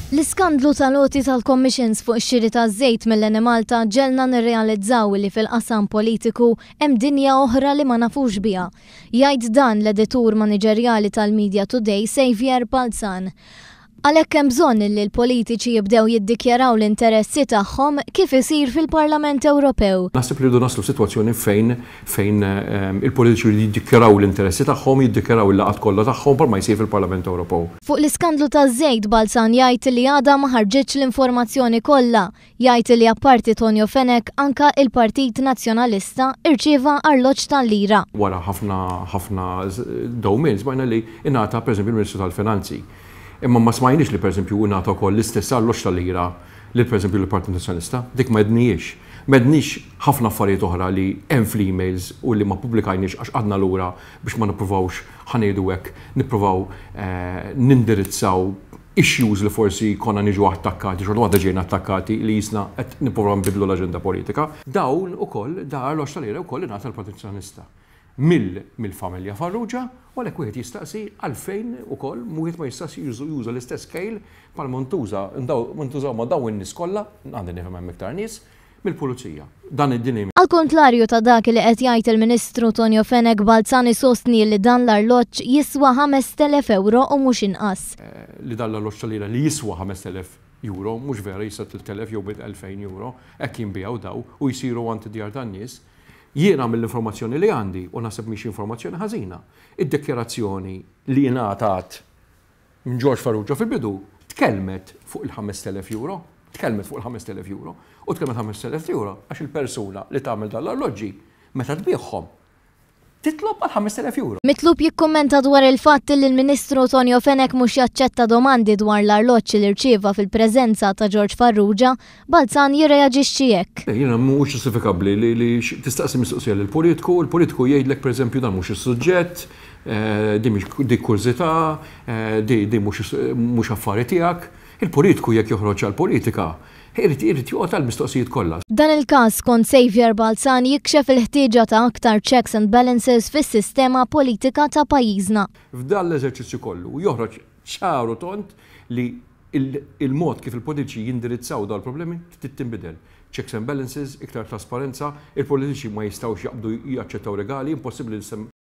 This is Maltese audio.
L-iskandlu tal-loti tal-commissions fuq ix-xiri taż-żejt mill-Eni Malta ġelna nirrealizzaw li fil-qasam politiku hemm dinja oħra li ma nafux biha. Jgħid dan l-editur maniġerjali tal-Media Today Xavier Balzan. Għalhekk hemm bżonn li l-politiċi jibdew jiddikjaraw l-interessi tagħhom kif isir fil-Parlament Ewropew. Naħseb li rridu naslu f'sitwazzjoni fejn il-politiċi jiddikjaraw l-interessi tagħhom, jiddikjaraw il-laqgħat kollha tagħhom bħalma jsir fil-Parlament Ewropew. Fuq l-iskandlu taż-żejt Balzan jgħid li għadha ma ħarġitx l-informazzjoni kollha. Jgħid li apparti Tonio Fenech anka il-Partit Nazzjonalista irċieva arloġġ tal-lira. Wara ħafna dowmin smajna li ingħata pereżempju il-Ministru tal-Finanzi. Imma ma smajniex li pereżempju ingħata wkoll l-istess arloġġ tal-lira li pereżempju l-Partit Nazzjonalista. Dik m'għedniex. M'għedniex ħafna affarijiet oħra li hemm fl-emails u li ma pubblikajniex għax għadna lura biex ma nippruvawx ħanejdu hekk, nippruvaw nindirizzaw issues li forsi konna niġu attakkati, xorta waħda ġejna attakkati li jisna qed nippruvaw nbidlu l-aġenda politika. Dawn ukoll dar arloġġ tal-lira wkoll ingħata l-Partit Nazzjonalista. Mill-familja Farrugia, u għalhekk wieħed jistaqsi għalfejn ukoll wieħed ma jistax juża l-istess scale bħal montużaw ma dawn in-nies kollha, għandi nifhem hemm iktar nies, mill-pulizija. Dan id-din. Al kontrarju ta' dak li qed jgħid il-Ministru Tonio Fenech, Balzan sostni li dan l-arloġġ jiswa 5,000 euro u mhux inqas. Li dan l-arloġġ tal-lira li jiswa 5,000 euro, mhux vera jiswa 3,000 jew 2,000 euro, hekk jinbiegħu daw u jsiru għand id-djar tan-nies. Jiena mill-informazzjoni li għandi, u naħseb mhix informazzjoni ħażina, id-dekjarazzjoni li ngħatat minn George Farrugia fil-bidu tkellmet fuq il-5,000 euro, u tkellmet 5,000 euro għax il-persuna li tagħmel dan l-arloġġi meta tbieħhom titlob għal 5,000 euro. Mitlub jikkommenta dwar il-fatt li l-Ministru Tonio Fenech mhux jaċċetta domandi dwar l-arloġġ li rċieva fil-preżenza ta' George Farrugia, Balzan jirreaġixxi hekk. Jiena mhux ġustifikabbli li tistaqsi mistoqsija lill-politiku, il-politiku jgħidlek pereżempju dan mhux is-suġġett, dik kurżità, di mhux affari tiegħek. Il-politiku jekk joħroġ għall-politika irid joqgħod għall-mistoqsijiet kollha. Dan il-każ kont Xavier Balzan jikxef il-ħtieġa ta' aktar checks and balances fis-sistema politika ta' pajjiżna. F'dan l-eżerċizzju kollu joħroġ ċaru tont li il-mod kif il-politiċi jindirizzaw dawn il-problemi tinbidel. Checks and balances, iktar trasparenza, il-politiċi ma jistgħux jaqbdu jaċċettaw regali, impossibbli